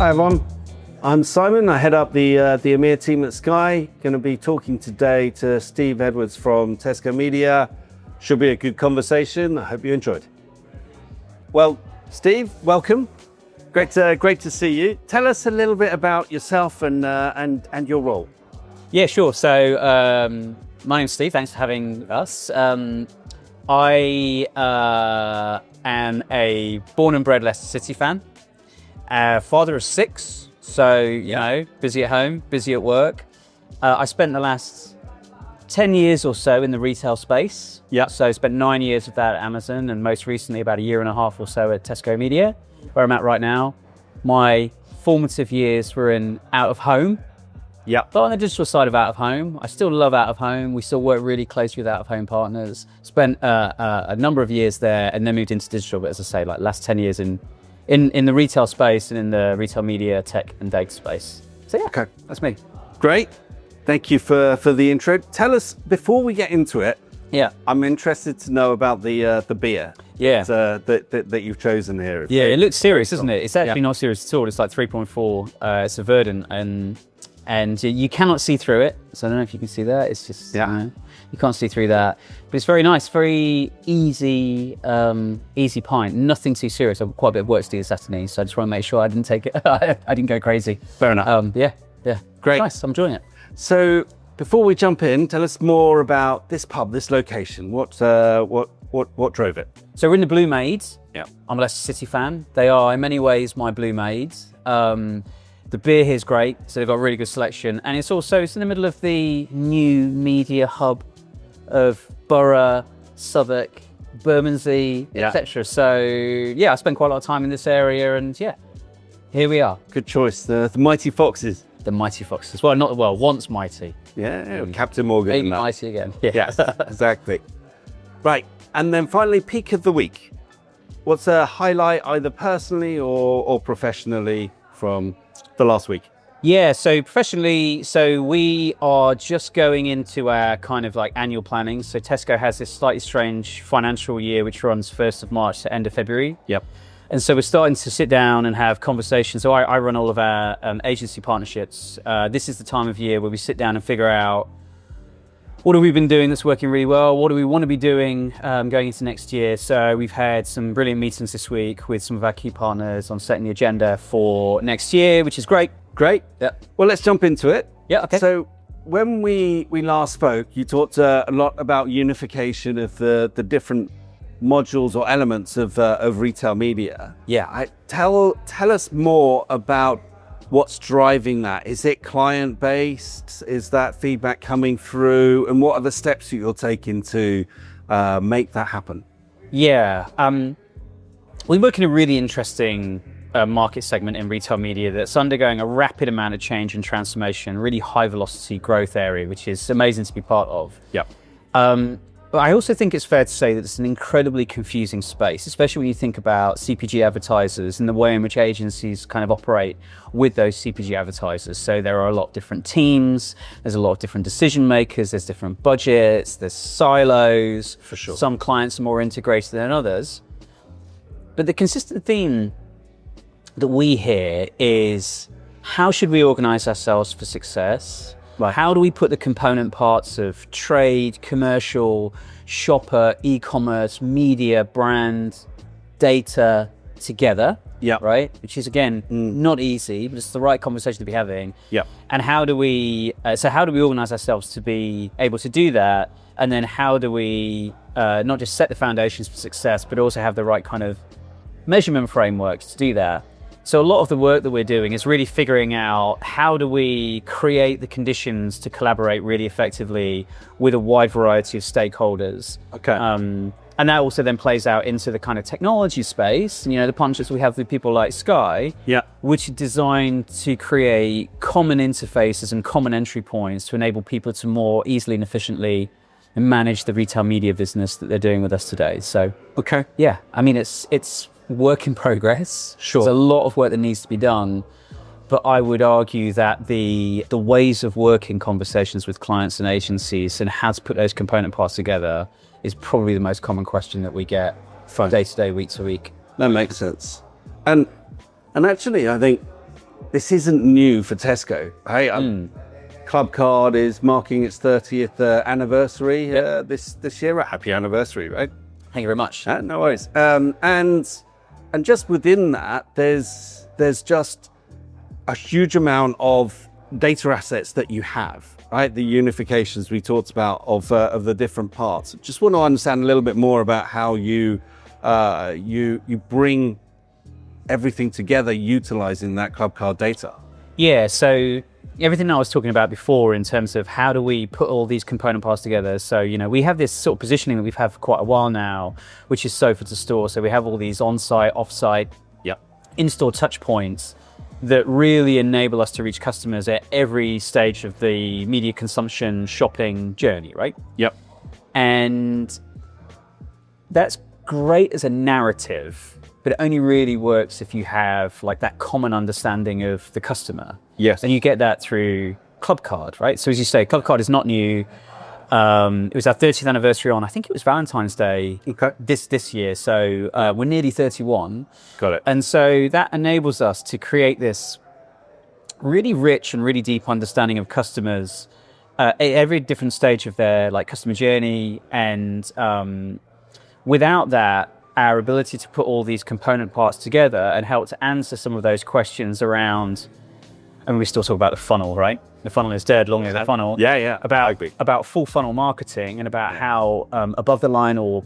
Hi everyone, I'm Simon. I head up the EMEA team at Skai. Going to be talking today to Steve Edwards from Tesco Media. Should be a good conversation. I hope you enjoyed. Well, Steve, welcome. Great to see you. Tell us a little bit about yourself and your role. Yeah, sure. So my name's Steve. Thanks for having us. I am a born and bred Leicester City fan. Father of 6, so you know, busy at home, busy at work. I spent the last 10 years or so in the retail space. Yeah. So I spent 9 years of that at Amazon, and most recently about a year and a half or so at Tesco Media, where I'm at right now. My formative years were in out of home. Yeah. But on the digital side of out of home, I still love out of home. We still work really closely with out of home partners. Spent a number of years there, and then moved into digital. But as I say, like last 10 years in the retail space and in the retail media, tech and data space. So yeah, okay, that's me. Great. Thank you for the intro. Tell us, before we get into it, I'm interested to know about the beer that you've chosen here. Yeah, it looks serious, doesn't it? It's actually not serious at all. It's like 3.4. It's a Verdant, and you cannot see through it. So I don't know if you can see that. It's just, you can't see through that. But it's very nice, very easy pint. Nothing too serious. I've quite a bit of work to do this afternoon, so I just want to make sure I didn't take it. I didn't go crazy. Fair enough. Yeah. Great. It's nice. I'm enjoying it. So before we jump in, tell us more about this pub, this location. What drove it? So we're in the Blue Maids. Yeah. I'm a Leicester City fan. They are in many ways my Blue Maids. The beer here is great, so they've got a really good selection, and it's in the middle of the new media hub of Borough, Southwark, Bermondsey, etc. So yeah, I spend quite a lot of time in this area, and yeah, here we are. Good choice. The Mighty Foxes. The Mighty Foxes. Well, once mighty. Yeah, Captain Morgan. Ain't mighty again. Yeah, exactly. Right, and then finally, peak of the week. What's a highlight, either personally or professionally, from the last week? Yeah, so professionally, we are just going into our kind of like annual planning. So Tesco has this slightly strange financial year which runs 1st of March to end of February. Yep. And so we're starting to sit down and have conversations. So I run all of our agency partnerships. This is the time of year where we sit down and figure out, what have we been doing that's working really well? What do we want to be doing going into next year? So we've had some brilliant meetings this week with some of our key partners on setting the agenda for next year, which is great. Great. Yeah. Well, let's jump into it. Yeah. Okay. So when we last spoke, you talked a lot about unification of the different modules or elements of retail media. Yeah. Tell us more about what's driving that. Is it client-based? Is that feedback coming through? And what are the steps that you're taking to make that happen? Yeah. We work in a really interesting market segment in retail media that's undergoing a rapid amount of change and transformation, really high-velocity growth area, which is amazing to be part of. Yep. But I also think it's fair to say that it's an incredibly confusing space, especially when you think about CPG advertisers and the way in which agencies kind of operate with those CPG advertisers. So there are a lot of different teams, there's a lot of different decision makers, there's different budgets, there's silos. For sure. Some clients are more integrated than others. But the consistent theme that we hear is, how should we organize ourselves for success? Like, how do we put the component parts of trade, commercial, shopper, e-commerce, media, brand, data together? Yeah. Right? Which is, again, not easy, but it's the right conversation to be having. Yeah. And how do we organize ourselves to be able to do that? And then how do we not just set the foundations for success, but also have the right kind of measurement frameworks to do that? So a lot of the work that we're doing is really figuring out, how do we create the conditions to collaborate really effectively with a wide variety of stakeholders. Okay. And that also then plays out into the kind of technology space. You know, the partnerships we have with people like Skai, which are designed to create common interfaces and common entry points to enable people to more easily and efficiently manage the retail media business that they're doing with us today. So, okay. Yeah, I mean, it's work in progress. Sure. There's a lot of work that needs to be done, but I would argue that the ways of working conversations with clients and agencies and how to put those component parts together is probably the most common question that we get day to day, week to week. That makes sense. And actually, I think this isn't new for Tesco, right? Clubcard is marking its 30th anniversary this year. Happy anniversary, right? Thank you very much. No worries. And just within that, there's just a huge amount of data assets that you have, right? The unifications we talked about of the different parts. Just want to understand a little bit more about how you bring everything together utilizing that Clubcard data. Yeah, so everything I was talking about before in terms of how do we put all these component parts together. So, we have this sort of positioning that we've had for quite a while now, which is sofa to store. So we have all these on-site, off-site, in-store touch points that really enable us to reach customers at every stage of the media consumption shopping journey, right? Yep. And that's great as a narrative, but it only really works if you have like that common understanding of the customer. Yes. And you get that through Clubcard, right? So as you say, Clubcard is not new. It was our 30th anniversary I think it was Valentine's Day this year. So we're nearly 31. Got it. And so that enables us to create this really rich and really deep understanding of customers at every different stage of their customer journey. And without that, our ability to put all these component parts together and help to answer some of those questions around, and we still talk about the funnel, right? The funnel is dead, long as the funnel. Yeah. About full funnel marketing and about how above the line or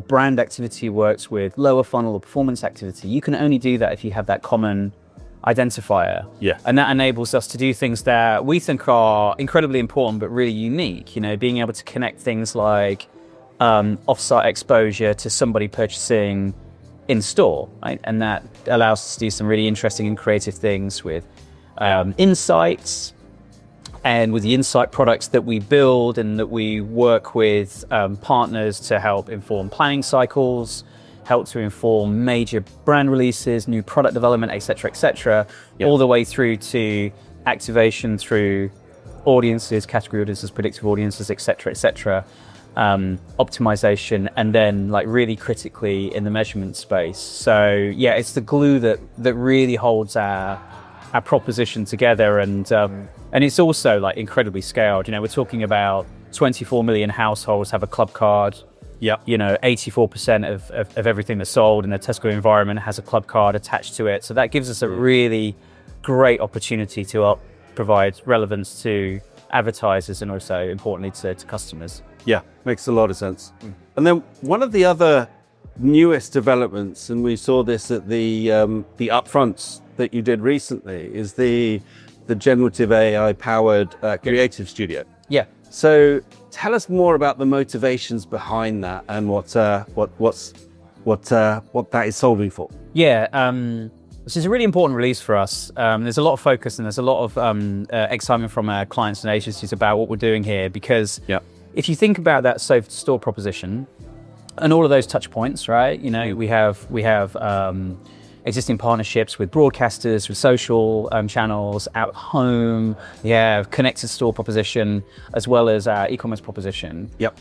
brand activity works with lower funnel or performance activity. You can only do that if you have that common identifier. Yeah. And that enables us to do things that we think are incredibly important but really unique. Being able to connect things like off-site exposure to somebody purchasing in store, right? And that allows us to do some really interesting and creative things with insights, and with the insight products that we build and that we work with partners to help inform planning cycles, help to inform major brand releases, new product development, et cetera, all the way through to activation through audiences, category audiences, predictive audiences, et cetera, optimization, and then really critically in the measurement space. So yeah, it's the glue that really holds our proposition together, and it's also incredibly scaled. We're talking about 24 million households have a Clubcard. Yep. 84% of everything that's sold in the Tesco environment has a Clubcard attached to it. So that gives us a really great opportunity to provide relevance to advertisers and also importantly to customers. Yeah, makes a lot of sense. And then one of the other newest developments, and we saw this at the upfronts that you did recently, is the generative AI-powered creative studio. Yeah. So tell us more about the motivations behind that and what that is solving for. Yeah. This is a really important release for us. There's a lot of focus and there's a lot of excitement from our clients and agencies about what we're doing here, because if you think about that sofa to store proposition and all of those touch points, right? We have existing partnerships with broadcasters, with social channels, out home. We have connected store proposition as well as our e-commerce proposition. Yep.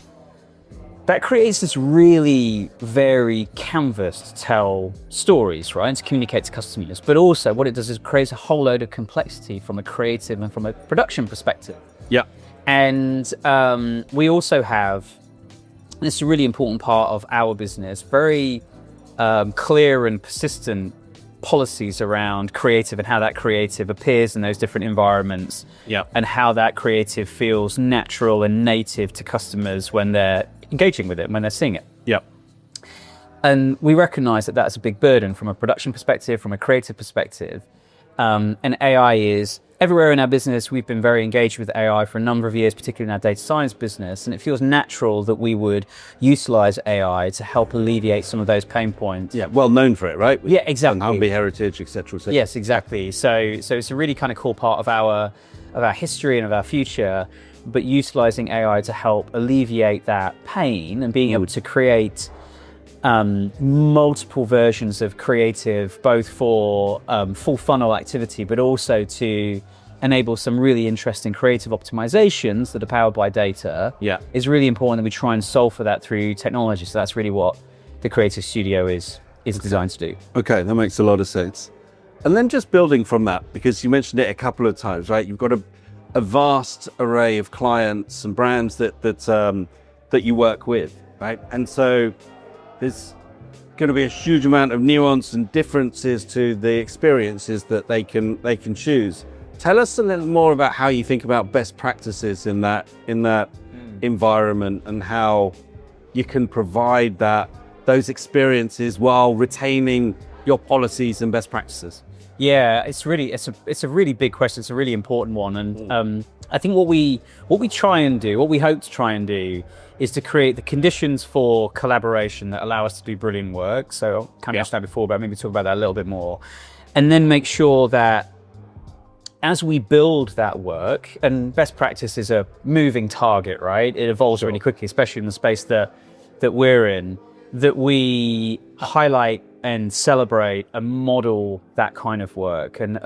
That creates this really varied canvas to tell stories, right, and to communicate to customers. But also what it does is creates a whole load of complexity from a creative and from a production perspective. Yeah. And we also have, and this is a really important part of our business, very clear and persistent policies around creative and how that creative appears in those different environments. Yeah. And how that creative feels natural and native to customers when they're engaging with it, when they're seeing it. Yeah. And we recognize that that's a big burden from a production perspective, from a creative perspective. And AI is everywhere in our business. We've been very engaged with AI for a number of years, particularly in our data science business. And it feels natural that we would utilize AI to help alleviate some of those pain points. Yeah, well known for it, right? Yeah, exactly. Humby heritage, et cetera. Yes, exactly. So it's a really kind of cool part of our history and of our future, but utilizing AI to help alleviate that pain and being able to create multiple versions of creative, both for full funnel activity, but also to enable some really interesting creative optimizations that are powered by data. Yeah. Is really important that we try and solve for that through technology. So that's really what the Creative Studio is designed to do. Okay, that makes a lot of sense. And then just building from that, because you mentioned it a couple of times, right? You've got a vast array of clients and brands that you work with, right? And so there's going to be a huge amount of nuance and differences to the experiences that they can choose. Tell us a little more about how you think about best practices in that environment, and how you can provide those experiences while retaining your policies and best practices. Yeah, it's a really big question. It's a really important one, and I think what we try and do, what we hope to try and do, is to create the conditions for collaboration that allow us to do brilliant work. So kind of mentioned that before, but maybe talk about that a little bit more, and then make sure that as we build that work, and best practice is a moving target, right? It evolves really quickly, especially in the space that we're in, that we highlight and celebrate and model that kind of work. And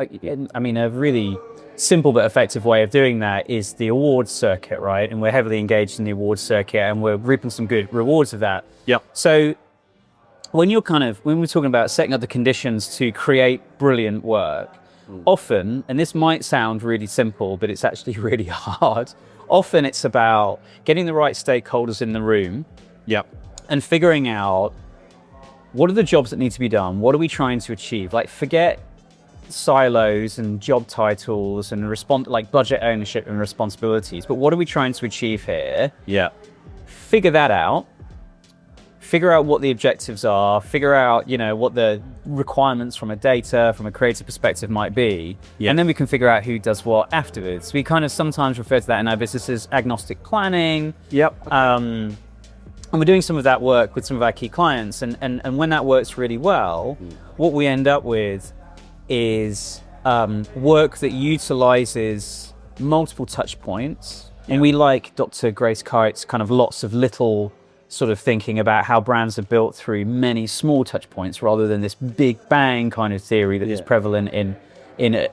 I mean, a really simple but effective way of doing that is the awards circuit, right? And we're heavily engaged in the awards circuit, and we're reaping some good rewards of that. Yeah. So when we're talking about setting up the conditions to create brilliant work, often, and this might sound really simple, but it's actually really hard. Often it's about getting the right stakeholders in the room. Yeah. And figuring out what are the jobs that need to be done? What are we trying to achieve? Like, forget silos and job titles and like budget ownership and responsibilities, but what are we trying to achieve here? Yeah. Figure that out. Figure out what the objectives are. Figure out, what the requirements from a creative perspective might be. Yeah. And then we can figure out who does what afterwards. We kind of sometimes refer to that in our business as agnostic planning. Yep. And we're doing some of that work with some of our key clients. And when that works really well, what we end up with is work that utilizes multiple touch points. Yeah. And we like Dr. Grace Kite's kind of lots of little sort of thinking about how brands are built through many small touch points rather than this big bang kind of theory that is prevalent in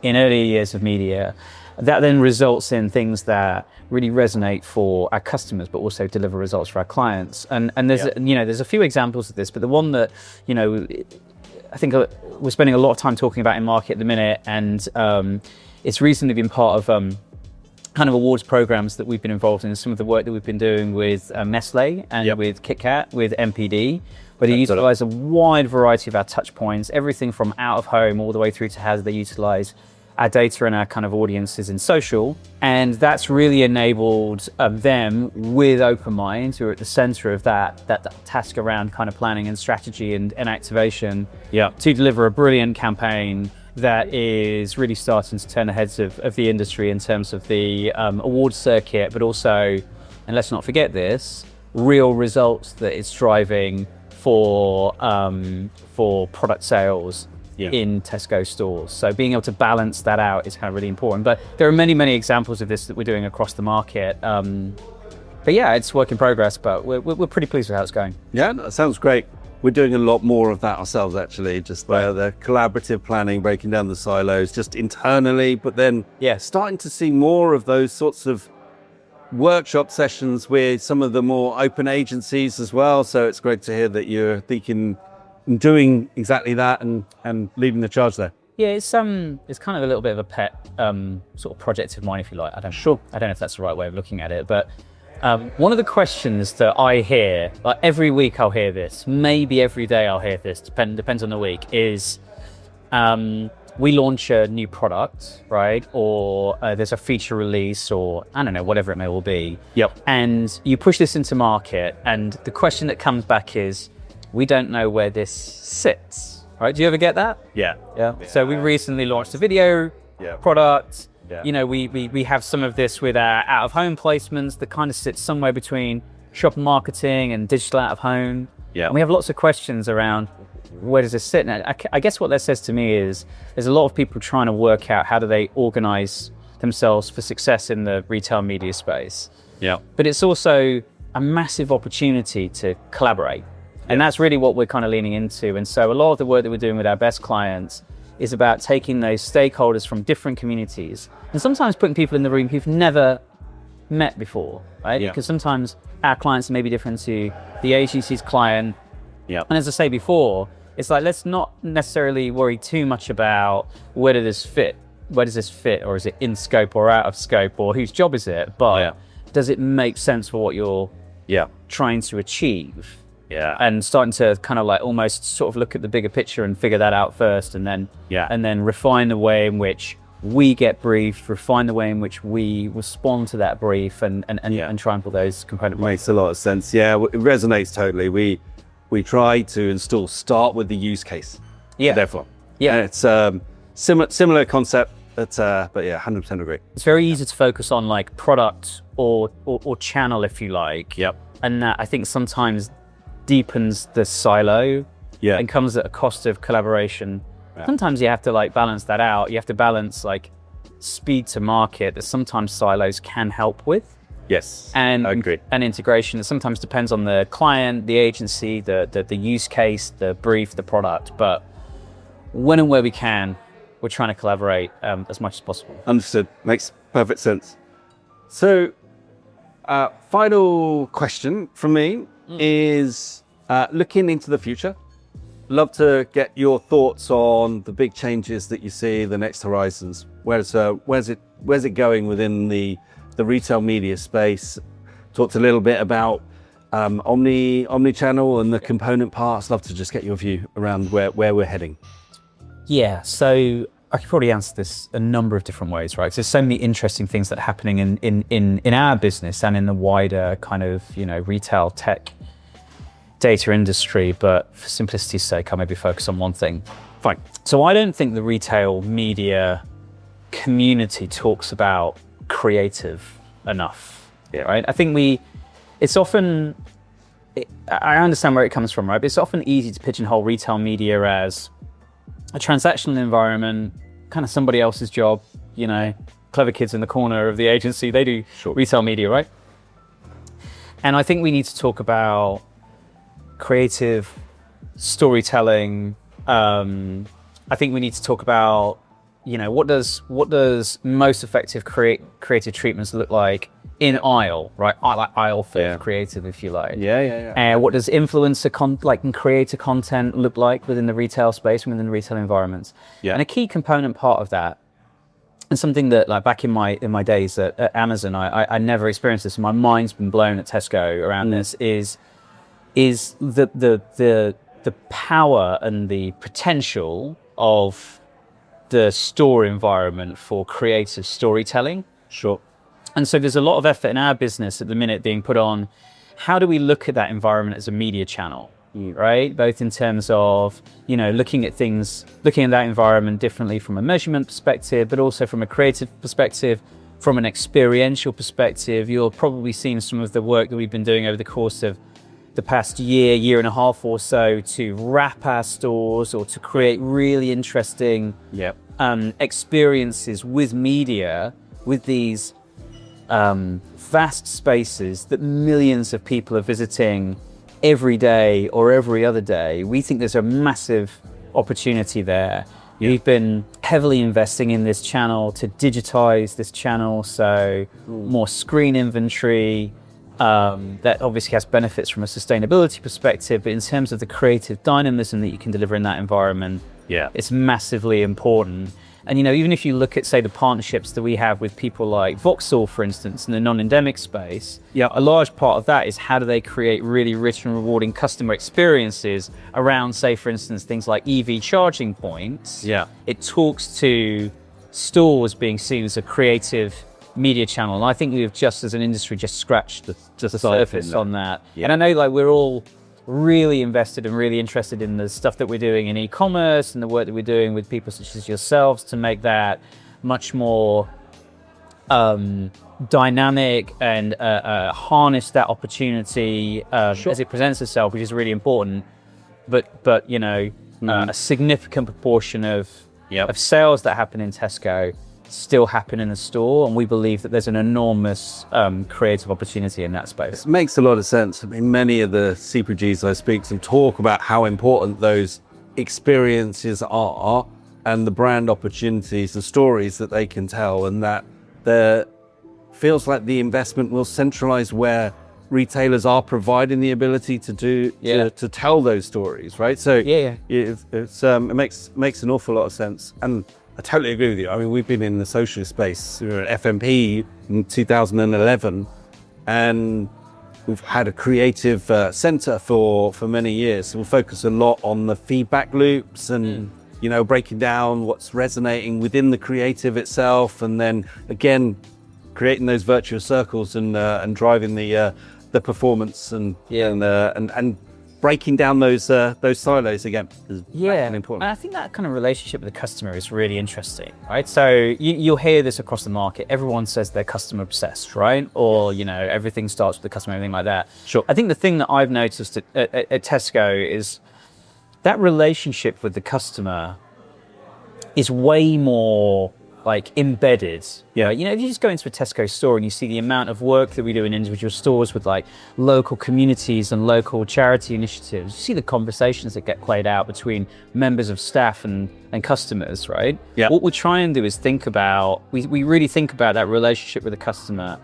early years of media. That then results in things that really resonate for our customers, but also deliver results for our clients. And there's there's a few examples of this, but the one that I think we're spending a lot of time talking about in market at the minute, and it's recently been part of kind of awards programs that we've been involved in. Some of the work that we've been doing with Nestle and with Kit Kat, with MPD, where they utilize a wide variety of our touch points, everything from out of home all the way through to how they utilize our data and our kind of audiences in social. And that's really enabled them with open minds, who are at the center of that task around kind of planning and strategy and activation, to deliver a brilliant campaign that is really starting to turn the heads of the industry in terms of the awards circuit, but also, and let's not forget this, real results that it's driving for product sales in Tesco stores. So being able to balance that out is kind of really important. But there are many, many examples of this that we're doing across the market. But yeah, it's work in progress, but we're pretty pleased with how it's going. Yeah, that sounds great. We're doing a lot more of that ourselves, actually, just the collaborative planning, breaking down the silos, just internally, but then starting to see more of those sorts of workshop sessions with some of the more open agencies as well. So it's great to hear that you're thinking and doing exactly that and leading the charge there. Yeah, it's kind of a little bit of a pet sort of project of mine, if you like. I don't know if that's the right way of looking at it, but one of the questions that I hear, like every week I'll hear this, maybe every day I'll hear this, depends on the week, is we launch a new product, right? Or there's a feature release, or I don't know, whatever it may all be. Yep. And you push this into market, and the question that comes back is, we don't know where this sits, right? Do you ever get that? Yeah. So we recently launched a video product. Yeah. We have some of this with our out-of-home placements that kind of sits somewhere between shop marketing and digital out-of-home. Yeah. And we have lots of questions around where does this sit? And I guess what that says to me is there's a lot of people trying to work out how do they organize themselves for success in the retail media space. Yeah. But it's also a massive opportunity to collaborate. And that's really what we're kind of leaning into. And so a lot of the work that we're doing with our best clients is about taking those stakeholders from different communities and sometimes putting people in the room who've never met before, right? Yeah. Because sometimes our clients may be different to the agency's client. Yeah. And as I say before, it's like, let's not necessarily worry too much about where does this fit, or is it in scope or out of scope, or whose job is it, but does it make sense for what you're trying to achieve? And starting to kind of like almost sort of look at the bigger picture and figure that out first, and then refine the way in which we get briefed, refine the way in which we respond to that brief, and try and put those component parts. Makes a lot of sense. Yeah, it resonates totally. We try to start with the use case. Therefore. And it's similar concept, but 100% agree. It's very easy to focus on like product or channel, if you like. And that, I think, sometimes deepens the silo and comes at a cost of collaboration. Sometimes you have to like balance that out. You have to balance like speed to market that sometimes silos can help with. And I agree. And integration. It sometimes depends on the client, the agency, the use case, the brief, the product. But when and where we can, we're trying to collaborate as much as possible. Understood. Makes perfect sense. So, final question from me is looking into the future. Love to get your thoughts on the big changes that you see, the next horizons. Where's it going within the retail media space? Talked a little bit about omni-channel and the component parts. Love to just get your view around where we're heading. Yeah, so I could probably answer this a number of different ways, right? So there's so many interesting things that are happening in our business and in the wider kind of, retail tech data industry, but for simplicity's sake, I'll maybe focus on one thing. Fine. So I don't think the retail media community talks about creative enough, right? I think it's often, I understand where it comes from, right? But it's often easy to pigeonhole retail media as a transactional environment, kind of somebody else's job, clever kids in the corner of the agency, they do retail media, right? And I think we need to talk about creative storytelling. I think we need to talk about, what does most effective creative treatments look like in aisle, right? Like aisle for creative, if you like. What does influencer and creator content look like within the retail space, within the retail environments? And a key component part of that, and something that like back in my days at Amazon, I never experienced this, and my mind's been blown at Tesco around this, is the power and the potential of the store environment for creative storytelling. And so there's a lot of effort in our business at the minute being put on how do we look at that environment as a media channel, right? Both in terms of, looking at that environment differently from a measurement perspective, but also from a creative perspective, from an experiential perspective. You'll probably seen some of the work that we've been doing over the course of the past year and a half or so to wrap our stores or to create really interesting experiences with media, with these vast spaces that millions of people are visiting every day or every other day. We think there's a massive opportunity there. We've been heavily investing in this channel to digitize this channel, so more screen inventory. That obviously has benefits from a sustainability perspective, but in terms of the creative dynamism that you can deliver in that environment, it's massively important. And even if you look at, say, the partnerships that we have with people like Vauxhall, for instance, in the non-endemic space, a large part of that is how do they create really rich and rewarding customer experiences around, say, for instance, things like EV charging points. It talks to stores being seen as a creative media channel, and I think we've just as an industry just scratched the surface on that. And I know we're all really invested and really interested in the stuff that we're doing in e-commerce and the work that we're doing with people such as yourselves to make that much more dynamic and harness that opportunity as it presents itself, which is really important. But a significant proportion of sales that happen in Tesco still happen in the store, and we believe that there's an enormous creative opportunity in that space. It makes a lot of sense. I mean, many of the CPGs I speak to talk about how important those experiences are and the brand opportunities, the stories that they can tell, and that feels like the investment will centralize where retailers are providing the ability to do to tell those stories, right? So it makes an awful lot of sense, and I totally agree with you. I mean, we've been in the social space, we were at FMP in 2011, and we've had a creative center for many years. So we focus a lot on the feedback loops and breaking down what's resonating within the creative itself, and then again creating those virtuous circles and driving the performance and breaking down those silos again is important. And I think that kind of relationship with the customer is really interesting, right? So you'll hear this across the market. Everyone says they're customer obsessed, right? Or everything starts with the customer, everything like that. Sure. I think the thing that I've noticed at Tesco is that relationship with the customer is way more like embedded. If you just go into a Tesco store and you see the amount of work that we do in individual stores with like local communities and local charity initiatives, you see the conversations that get played out between members of staff and customers, right? Yeah. What we try and do is we really think about that relationship with the customer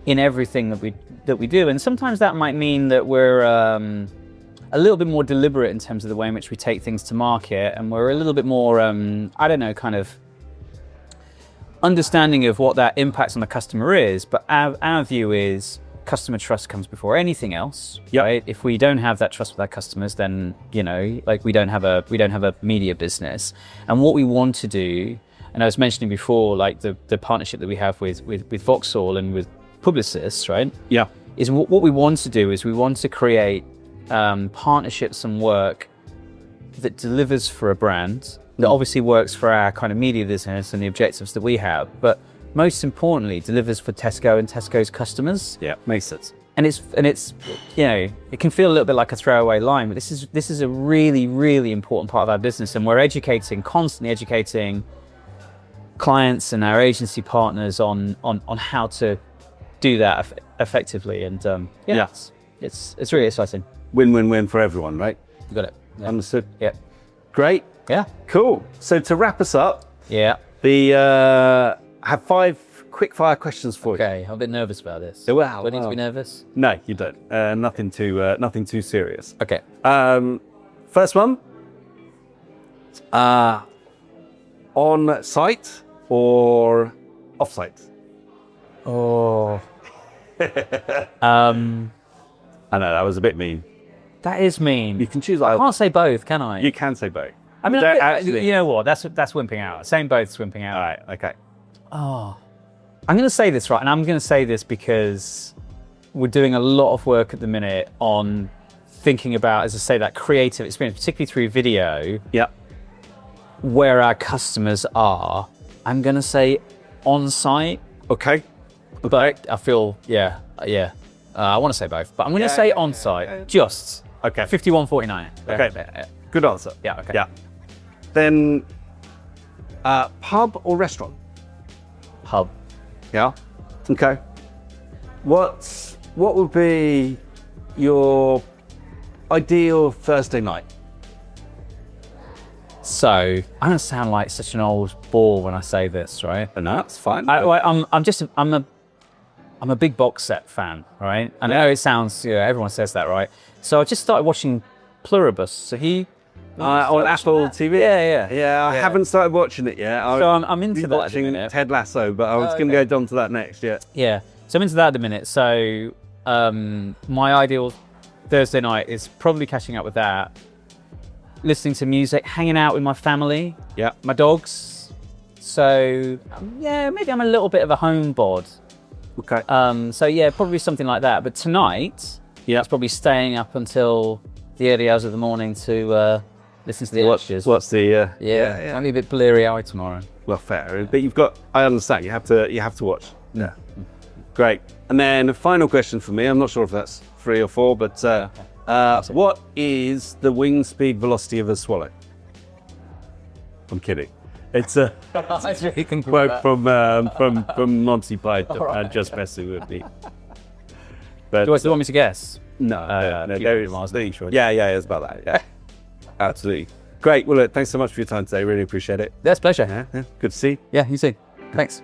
in everything that we do. And sometimes that might mean that we're a little bit more deliberate in terms of the way in which we take things to market, and we're a little bit more, kind of understanding of what that impacts on the customer is. But our view is customer trust comes before anything else. Right? If we don't have that trust with our customers, then we don't have a media business. And what we want to do, and I was mentioning before, like the partnership that we have with Vauxhall and with Publicis, right? Yeah. Is what we want to do is we want to create partnerships and work that delivers for a brand, that obviously works for our kind of media business and the objectives that we have, but most importantly delivers for Tesco and Tesco's customers. Yeah, makes sense. And it's it can feel a little bit like a throwaway line, but this is a really, really important part of our business, and we're constantly educating clients and our agency partners on how to do that effectively. And it's really exciting. Win-win-win for everyone, right? You got it. Yeah. Understood. Yeah. Great. Yeah. Cool. So to wrap us up, I have 5 quick-fire questions for you. Okay, I'm a bit nervous about this. Wow. Do I need to be nervous? No, you don't. Nothing too serious. Okay. First one. On site or off site? Oh. I know that was a bit mean. That is mean. You can choose. I can't say both, can I? You can say both. I mean, you know what? That's wimping out. Saying both's wimping out. All right. Okay. Oh, I'm going to say this, right? And I'm going to say this because we're doing a lot of work at the minute on thinking about, as I say, that creative experience, particularly through video. Yeah. Where our customers are. I'm going to say on site. Okay. But I feel, I want to say both, but I'm going to say on site. Just. Okay. 51-49. Okay. Good answer. Yeah. Okay. Yeah. Then, pub or restaurant? Pub. Yeah. Okay. What would be your ideal Thursday night? So I'm going to sound like such an old bore when I say this, right? No, that's fine. I'm a big box set fan, right? I know it sounds, everyone says that, right? So I just started watching Pluribus. So on Apple TV. Yeah. I haven't started watching it yet. So I'm into that. Watching Ted Lasso, but I was going to go on to that next. Yeah. Yeah. So I'm into that at the minute. So my ideal Thursday night is probably catching up with that, listening to music, hanging out with my family. Yeah. My dogs. So maybe I'm a little bit of a home bod. Okay. Probably something like that. But tonight, it's probably staying up until the early hours of the morning to listen to the lectures. What's the? Might be a bit bleary-eyed tomorrow. Well, fair. But I understand. You have to watch. Yeah. Great. And then a final question for me. I'm not sure if that's 3 or 4, but what is the wing speed velocity of a swallow? I'm kidding. It's a quote from Monty Python. Right. Just messing with me. But, do you want me to guess? No. Yeah, it's about that. Yeah, absolutely. Great. Well, look, thanks so much for your time today. Really appreciate it. That's a pleasure. Yeah. Good to see you. Yeah, you too. Thanks.